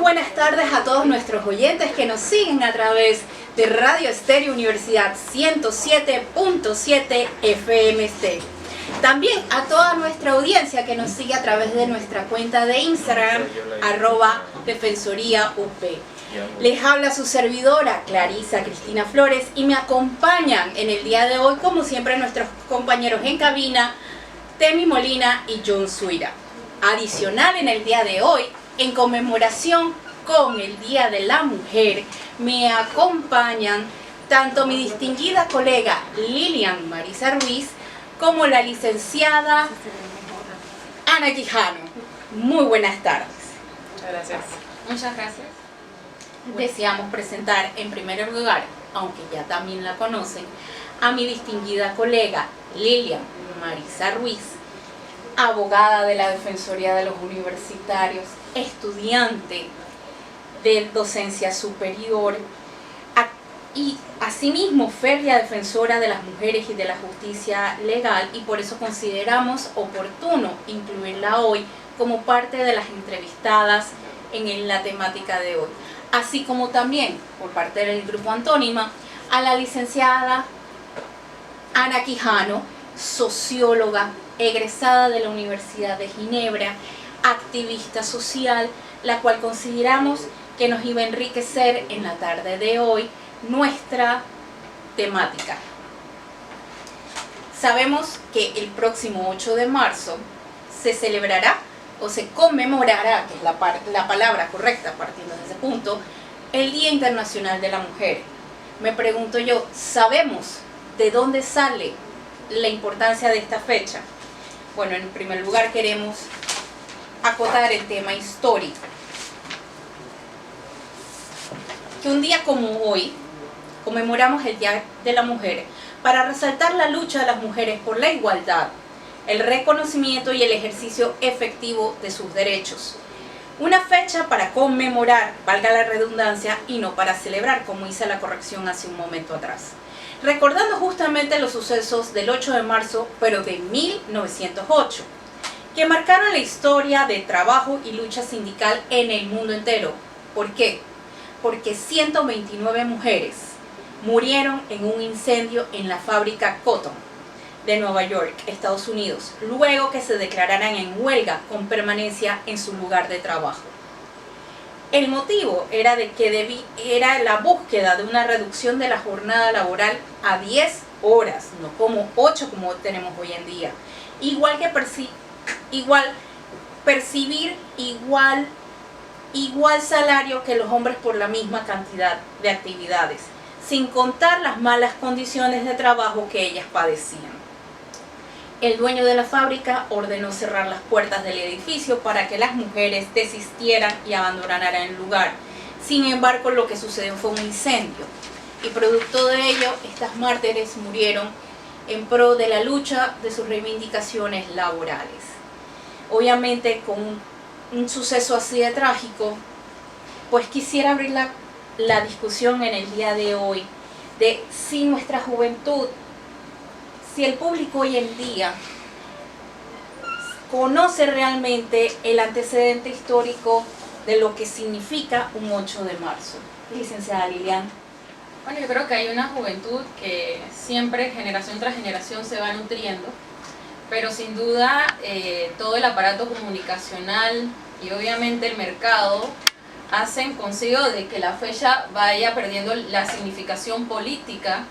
buenas tardes a todos nuestros oyentes que nos siguen a través de Radio Estéreo Universidad 107.7 FMC. También a toda nuestra audiencia que nos sigue a través de nuestra cuenta de Instagram, @defensoría.up. Les habla su servidora Clarisa Cristina Flores y me acompañan en el día de hoy, como siempre, nuestros compañeros en cabina, Temi Molina y John Suira. Adicional, en el día de hoy, en conmemoración con el Día de la Mujer, me acompañan tanto mi distinguida colega Lilian Marisa Ruiz como la licenciada Ana Quijano. Muy buenas tardes. Gracias. Muchas gracias. Deseamos presentar en primer lugar, aunque ya también la conocen, a mi distinguida colega Lilian Marisa Ruiz, abogada de la Defensoría de los Universitarios, estudiante de docencia superior y asimismo férrea defensora de las mujeres y de la justicia legal, y por eso consideramos oportuno incluirla hoy como parte de las entrevistadas en la temática de hoy. Así como también por parte del Grupo Antónima a la licenciada Ana Quijano, socióloga, egresada de la Universidad de Ginebra, activista social, la cual consideramos que nos iba a enriquecer en la tarde de hoy nuestra temática. Sabemos que el próximo 8 de marzo se celebrará o se conmemorará, que es la palabra correcta partiendo de ese punto, el Día Internacional de la Mujer. Me pregunto yo, ¿sabemos de dónde sale la importancia de esta fecha? Bueno, en primer lugar queremos acotar el tema histórico. Que un día como hoy conmemoramos el Día de la Mujer para resaltar la lucha de las mujeres por la igualdad, el reconocimiento y el ejercicio efectivo de sus derechos. Una fecha para conmemorar, valga la redundancia, y no para celebrar, como hice la corrección hace un momento atrás. Recordando justamente los sucesos del 8 de marzo, pero de 1908, que marcaron la historia de trabajo y lucha sindical en el mundo entero. ¿Por qué? Porque 129 mujeres murieron en un incendio en la fábrica Cotton de Nueva York, Estados Unidos, luego que se declararan en huelga con permanencia en su lugar de trabajo. El motivo era era la búsqueda de una reducción de la jornada laboral a 10 horas, no como 8 como tenemos hoy en día. Percibir igual salario que los hombres por la misma cantidad de actividades, sin contar las malas condiciones de trabajo que ellas padecían. El dueño de la fábrica ordenó cerrar las puertas del edificio para que las mujeres desistieran y abandonaran el lugar. Sin embargo, lo que sucedió fue un incendio, y producto de ello, estas mártires murieron en pro de la lucha de sus reivindicaciones laborales. Obviamente, con un suceso así de trágico, pues quisiera abrir la discusión en el día de hoy de si nuestra juventud, si el público hoy en día conoce realmente el antecedente histórico de lo que significa un 8 de marzo. Licenciada Lilian. Bueno, yo creo que hay una juventud que siempre, generación tras generación, se va nutriendo, pero sin duda todo el aparato comunicacional y obviamente el mercado hacen consigo de que la fecha vaya perdiendo la significación política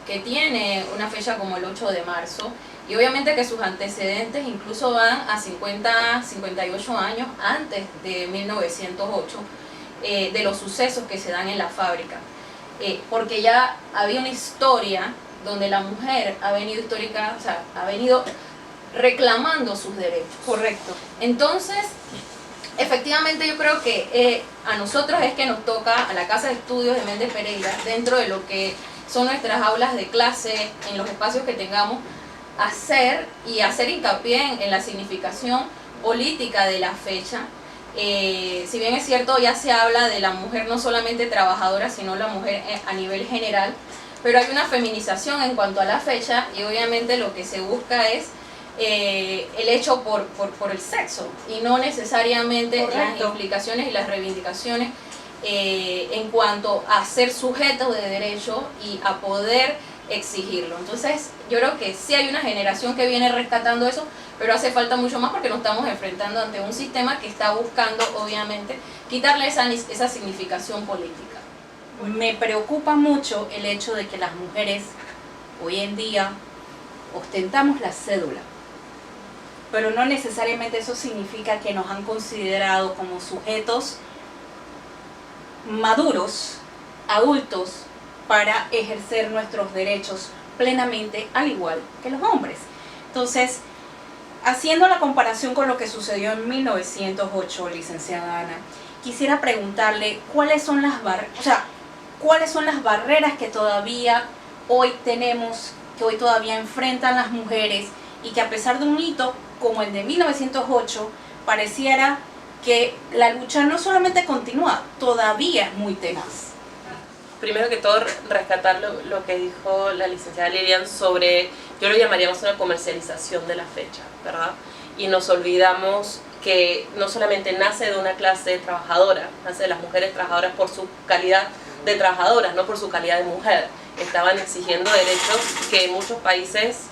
que tiene una fecha como el 8 de marzo, y obviamente que sus antecedentes incluso van a 58 años antes de 1908, de los sucesos que se dan en la fábrica, porque ya había una historia donde la mujer ha venido reclamando sus derechos. Correcto. Entonces, efectivamente yo creo que a nosotros es que nos toca, a la Casa de Estudios de Méndez Pereira, dentro de lo que son nuestras aulas de clase, en los espacios que tengamos, hacer hincapié en la significación política de la fecha. Si bien es cierto, ya se habla de la mujer no solamente trabajadora, sino la mujer a nivel general, pero hay una feminización en cuanto a la fecha, y obviamente lo que se busca es el hecho por el sexo y no necesariamente las implicaciones y las reivindicaciones en cuanto a ser sujetos de derecho y a poder exigirlo. Entonces yo creo que sí hay una generación que viene rescatando eso, pero hace falta mucho más porque nos estamos enfrentando ante un sistema que está buscando obviamente quitarle esa significación política. Me preocupa mucho el hecho de que las mujeres hoy en día ostentamos la cédula, pero no necesariamente eso significa que nos han considerado como sujetos maduros, adultos, para ejercer nuestros derechos plenamente, al igual que los hombres. Entonces, haciendo la comparación con lo que sucedió en 1908, licenciada Ana, quisiera preguntarle cuáles son las barreras que todavía hoy tenemos, que hoy todavía enfrentan las mujeres, y que a pesar de un hito como el de 1908, pareciera que la lucha no solamente continúa, todavía es muy tenaz. Primero que todo, rescatar lo que dijo la licenciada Lilian sobre, yo lo llamaríamos una comercialización de la fecha, ¿verdad? Y nos olvidamos que no solamente nace de una clase trabajadora, nace de las mujeres trabajadoras por su calidad de trabajadoras, no por su calidad de mujer. Estaban exigiendo derechos que en muchos países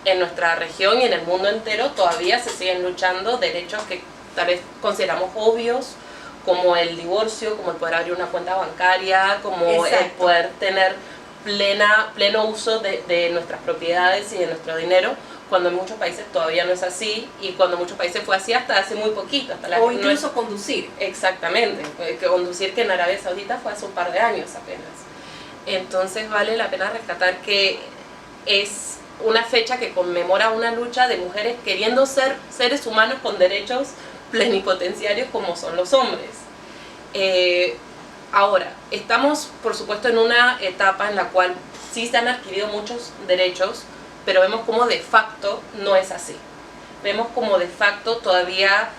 en nuestra región y en el mundo entero todavía se siguen luchando, derechos que tal vez consideramos obvios, como el divorcio, como el poder abrir una cuenta bancaria, como Exacto. el poder tener pleno uso de nuestras propiedades y de nuestro dinero, cuando en muchos países todavía no es así, y cuando en muchos países fue así hasta hace muy poquito. O incluso conducir. Exactamente, conducir, que en Arabia Saudita fue hace un par de años apenas. Entonces vale la pena rescatar que es una fecha que conmemora una lucha de mujeres queriendo ser seres humanos con derechos plenipotenciarios como son los hombres. Ahora, estamos por supuesto en una etapa en la cual sí se han adquirido muchos derechos, pero vemos como de facto no es así. Vemos como de facto todavía,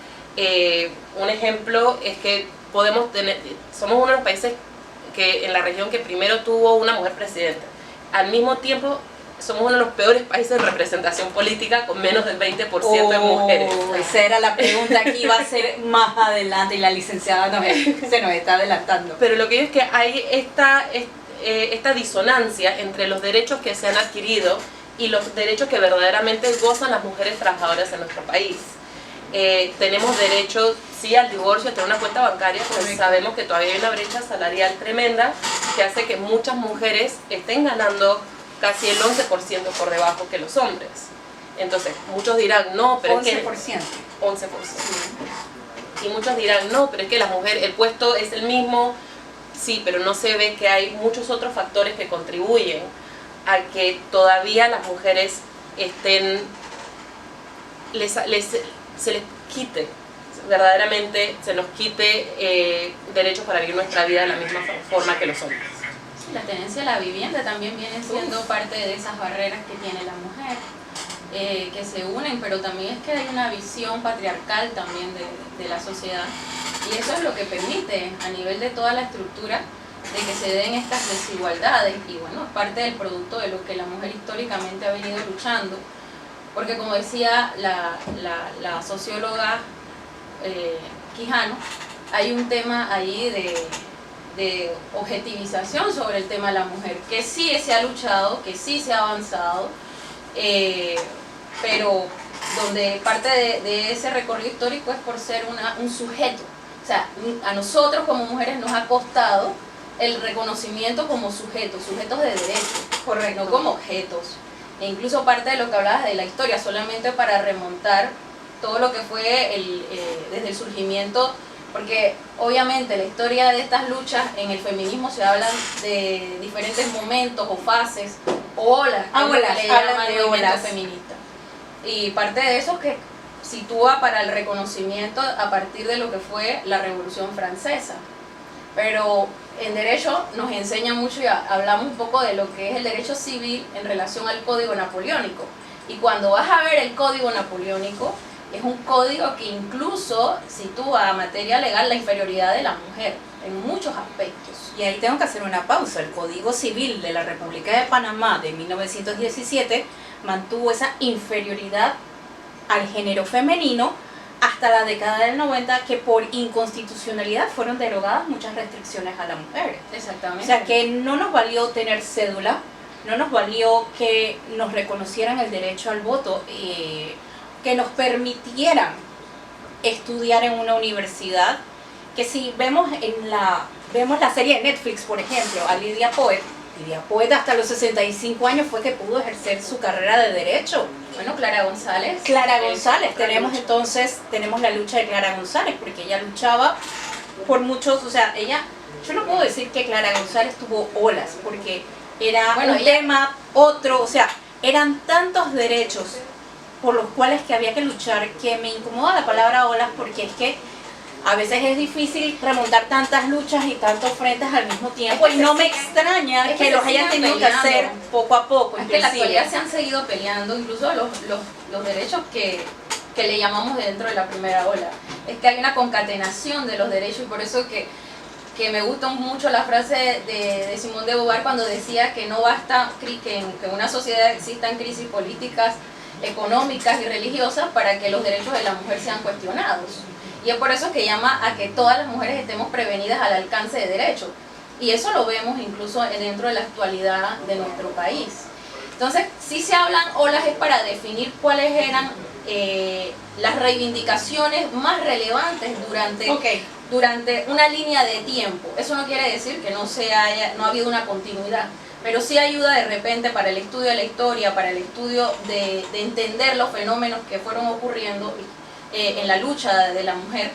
un ejemplo es que somos uno de los países que en la región que primero tuvo una mujer presidenta. Al mismo tiempo, somos uno de los peores países de representación política, con menos del 20% de mujeres. Esa era la pregunta que iba a ser más adelante, y la licenciada se nos está adelantando. Pero lo que digo es que hay esta disonancia entre los derechos que se han adquirido y los derechos que verdaderamente gozan las mujeres trabajadoras en nuestro país. Tenemos derecho, sí, al divorcio, a tener una cuenta bancaria, pero sabemos que todavía hay una brecha salarial tremenda que hace que muchas mujeres estén ganando casi el 11% por debajo que los hombres. Entonces, muchos dirán, no, pero 11%. es que 11%. Y muchos dirán, no, pero es que la mujer, el puesto es el mismo. Sí, pero no se ve que hay muchos otros factores que contribuyen a que todavía las mujeres estén, se les quite, verdaderamente se nos quite derechos para vivir nuestra vida de la misma forma que los hombres. La tenencia de la vivienda también viene siendo parte de esas barreras que tiene la mujer, que se unen, pero también es que hay una visión patriarcal también de la sociedad, y eso es lo que permite a nivel de toda la estructura de que se den estas desigualdades, y bueno, es parte del producto de lo que la mujer históricamente ha venido luchando, porque como decía la socióloga Quijano, hay un tema ahí de objetivización sobre el tema de la mujer, que sí se ha luchado, que sí se ha avanzado, pero donde parte de ese recorrido histórico es por ser un sujeto. O sea, a nosotros como mujeres nos ha costado el reconocimiento como sujetos de derecho, correcto, no como objetos. E incluso parte de lo que hablabas de la historia, solamente para remontar todo lo que fue desde el surgimiento, porque obviamente la historia de estas luchas en el feminismo se hablan de diferentes momentos o fases, o olas, que le llaman el movimiento feminista. Y parte de eso es que sitúa para el reconocimiento a partir de lo que fue la Revolución Francesa. Pero en derecho nos enseña mucho y hablamos un poco de lo que es el derecho civil en relación al Código Napoleónico. Y cuando vas a ver el Código Napoleónico, es un código que incluso sitúa a materia legal la inferioridad de la mujer en muchos aspectos. Y ahí tengo que hacer una pausa. El Código Civil de la República de Panamá de 1917 mantuvo esa inferioridad al género femenino hasta la década del 90, que por inconstitucionalidad fueron derogadas muchas restricciones a la mujer. Exactamente. O sea, que no nos valió tener cédula, no nos valió que nos reconocieran el derecho al voto, que nos permitieran estudiar en una universidad, que si vemos la serie de Netflix, por ejemplo, a Lydia Poet hasta los 65 años fue que pudo ejercer su carrera de derecho. Bueno, Clara González. Tenemos la lucha de Clara González, porque ella luchaba por muchos, o sea, yo no puedo decir que Clara González tuvo olas, porque era otro, o sea, eran tantos derechos por los cuales que había que luchar, que me incomoda la palabra olas, porque es que a veces es difícil remontar tantas luchas y tantos frentes al mismo tiempo, y no me extraña que los hayan tenido que hacer poco a poco. Es que en la actualidad se han seguido peleando incluso los derechos que le llamamos dentro de la primera ola. Es que hay una concatenación de los derechos, y por eso que me gusta mucho la frase de Simone de Beauvoir cuando decía que no basta que en una sociedad existan crisis políticas, económicas y religiosas para que los derechos de la mujer sean cuestionados. Y es por eso que llama a que todas las mujeres estemos prevenidas al alcance de derechos. Y eso lo vemos incluso dentro de la actualidad de nuestro país. Entonces, si se hablan olas es para definir cuáles eran las reivindicaciones más relevantes durante una línea de tiempo. Eso no quiere decir que no ha habido una continuidad, pero sí ayuda de repente para el estudio de la historia, para el estudio de entender los fenómenos que fueron ocurriendo en la lucha de la mujer,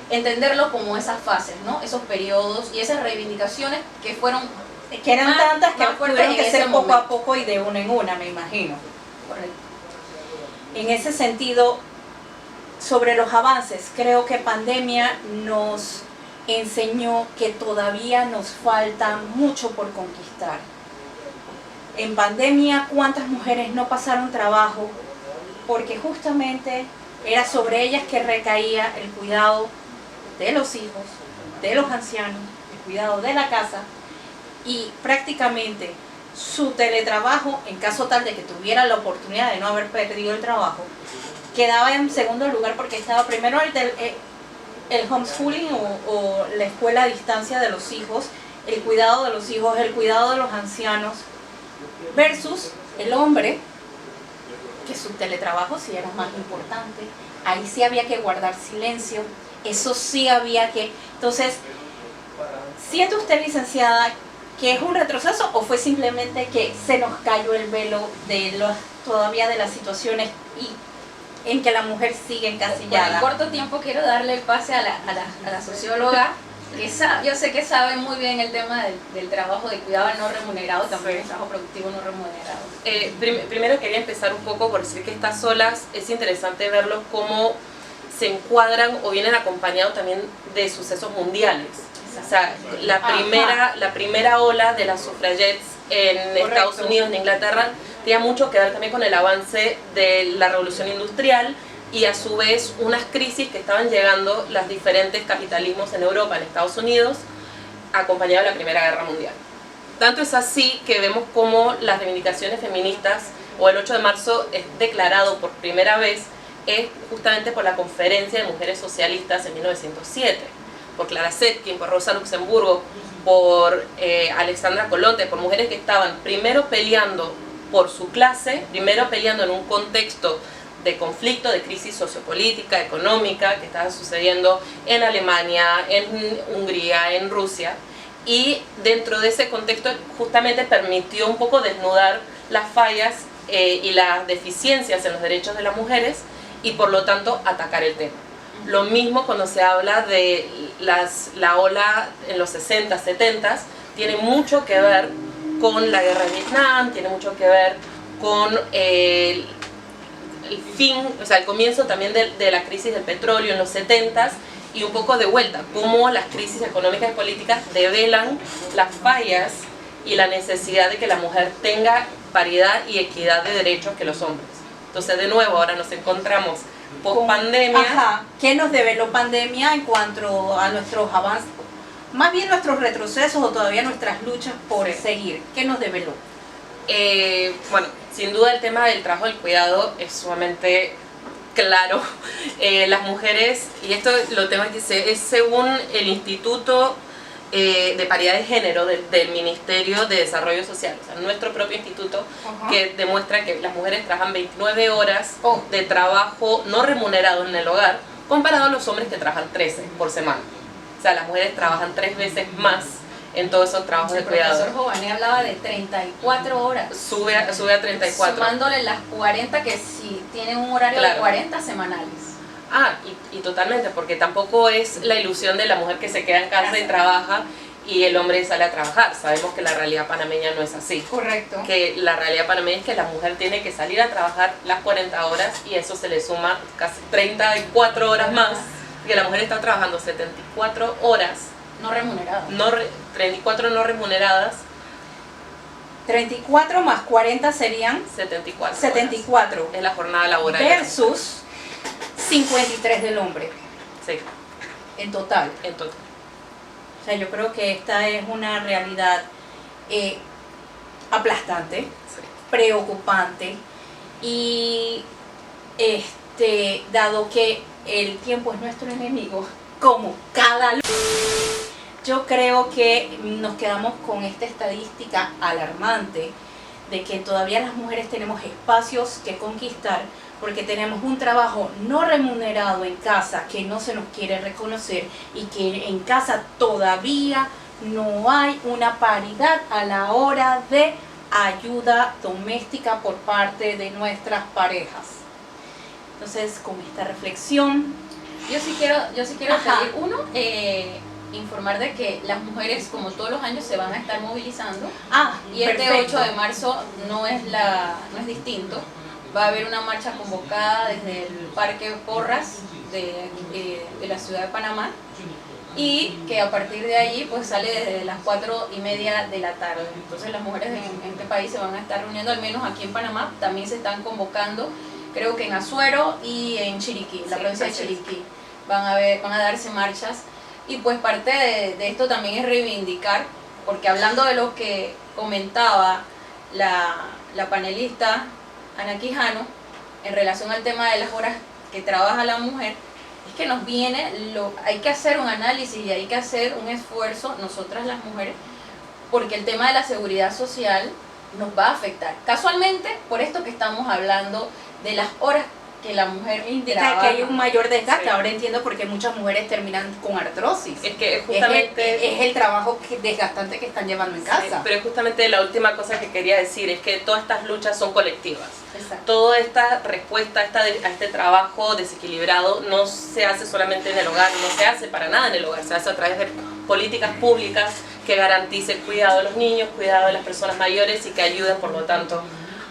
entenderlo como esas fases, ¿no? Esos periodos y esas reivindicaciones que eran tantas que tuvieron que ser poco momento. a poco y de una en una, me imagino. Correcto. En ese sentido, sobre los avances, creo que pandemia nos enseñó que todavía nos falta mucho por conquistar. En pandemia, ¿cuántas mujeres no pasaron trabajo? Porque justamente era sobre ellas que recaía el cuidado de los hijos, de los ancianos, el cuidado de la casa, y prácticamente su teletrabajo, en caso tal de que tuviera la oportunidad de no haber perdido el trabajo, quedaba en segundo lugar, porque estaba primero el homeschooling o la escuela a distancia de los hijos, el cuidado de los hijos, el cuidado de los ancianos, versus el hombre, que su teletrabajo sí era más importante. Ahí sí había que guardar silencio, eso sí había que... Entonces, ¿siente usted, licenciada, que es un retroceso o fue simplemente que se nos cayó el velo todavía de las situaciones y en que la mujer sigue encasillada? Por corto tiempo quiero darle el pase a la socióloga, que yo sé que sabe muy bien el tema del trabajo de cuidado no remunerado, también el trabajo productivo no remunerado. Primero quería empezar un poco por decir que estas olas es interesante verlos cómo se encuadran o vienen acompañados también de sucesos mundiales. O sea, la primera ola de las suffragettes en Estados Unidos, en Inglaterra, tenía mucho que ver también con el avance de la revolución industrial y a su vez unas crisis que estaban llegando los diferentes capitalismos en Europa, en Estados Unidos, acompañado de la Primera Guerra Mundial. Tanto es así que vemos cómo las reivindicaciones feministas, o el 8 de marzo es declarado por primera vez, es justamente por la Conferencia de Mujeres Socialistas en 1907, por Clara Zetkin, por Rosa Luxemburgo, por Alexandra Kolontai, por mujeres que estaban primero peleando por su clase, primero peleando en un contexto de conflicto, de crisis sociopolítica, económica, que estaba sucediendo en Alemania, en Hungría, en Rusia, y dentro de ese contexto justamente permitió un poco desnudar las fallas y las deficiencias en los derechos de las mujeres y por lo tanto atacar el tema. Lo mismo cuando se habla de la ola en los 60, 70, tiene mucho que ver con la guerra de Vietnam, tiene mucho que ver con el fin, o sea, el comienzo también de la crisis del petróleo en los 70 y un poco de vuelta, cómo las crisis económicas y políticas develan las fallas y la necesidad de que la mujer tenga paridad y equidad de derechos que los hombres. Entonces, de nuevo, ahora nos encontramos post-pandemia. Ajá, ¿qué nos develó pandemia en cuanto a nuestros avances? Más bien nuestros retrocesos o todavía nuestras luchas por seguir. ¿Qué nos develó? Bueno, sin duda el tema del trabajo del cuidado es sumamente claro. Las mujeres, y esto lo tengo aquí, es según el Instituto de Paridad de Género del Ministerio de Desarrollo Social, o sea, nuestro propio instituto, que demuestra que las mujeres trabajan 29 horas de trabajo no remunerado en el hogar, comparado a los hombres que trabajan 13 por semana. O sea, las mujeres trabajan 3 veces más en todos esos trabajos de cuidado. El profesor Jované hablaba de 34 horas. Sube a 34. Sumándole las 40 que si tienen un horario de 40 semanales. Y totalmente, porque tampoco es la ilusión de la mujer que se queda en casa y trabaja y el hombre sale a trabajar. Sabemos que la realidad panameña no es así. Correcto. Que la realidad panameña es que la mujer tiene que salir a trabajar las 40 horas y eso se le suma casi 34 horas más. Que la mujer está trabajando 74 horas. No remuneradas. 34 no remuneradas. 34 más 40 serían 74. 74. Es la jornada laboral. Versus 53 del hombre. Sí. En total. En total. O sea, yo creo que esta es una realidad aplastante, Sí. preocupante y dado que el tiempo es nuestro enemigo, como cada yo creo que nos quedamos con esta estadística alarmante de que todavía las mujeres tenemos espacios que conquistar porque tenemos un trabajo no remunerado en casa que no se nos quiere reconocer y que en casa todavía no hay una paridad a la hora de ayuda doméstica por parte de nuestras parejas. Entonces, con esta reflexión, yo sí quiero Ajá. pedir informar de que las mujeres, como todos los años, se van a estar movilizando. Y este perfecto. 8 de marzo no es distinto. Va a haber una marcha convocada desde el Parque Porras de la ciudad de Panamá y que a partir de allí pues sale desde las 4:30 de la tarde. Entonces las mujeres en este país se van a estar reuniendo, al menos aquí en Panamá. También se están convocando, creo que en Azuero y en Chiriquí, la provincia de Chiriquí. Van a darse marchas. Y pues parte de esto también es reivindicar, porque hablando de lo que comentaba la panelista Ana Quijano, en relación al tema de las horas que trabaja la mujer, es que nos viene, hay que hacer un análisis y hay que hacer un esfuerzo, nosotras las mujeres, porque el tema de la seguridad social nos va a afectar. Casualmente, por esto que estamos hablando de las horas que la mujer indica trabaja. que hay un mayor desgaste. Sí. Ahora entiendo por qué muchas mujeres terminan con artrosis. Es que justamente es el trabajo desgastante que están llevando en casa. Sí, pero es justamente la última cosa que quería decir, es que todas estas luchas son colectivas. Exacto. Toda esta respuesta a este trabajo desequilibrado no se hace solamente en el hogar, no se hace para nada en el hogar, se hace a través de políticas públicas que garanticen cuidado de los niños, cuidado de las personas mayores y que ayuden, por lo tanto,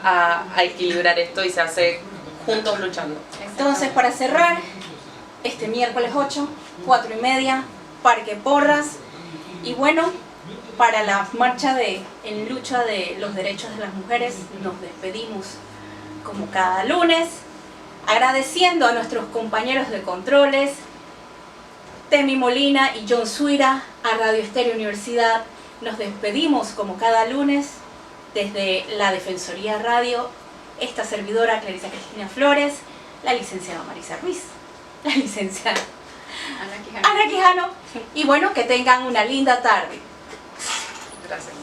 a equilibrar esto y se hace juntos luchando. Entonces, para cerrar, este miércoles 8, 4:30, Parque Porras. Y bueno, para la marcha en lucha de los derechos de las mujeres, nos despedimos como cada lunes, agradeciendo a nuestros compañeros de controles, Temi Molina y John Suira, a Radio Estéreo Universidad. Nos despedimos como cada lunes desde la Defensoría Radio, esta servidora Clarisa Cristina Flores, la licenciada Marisa Ruiz, la licenciada Ana Quijano. Y bueno, que tengan una linda tarde. Gracias.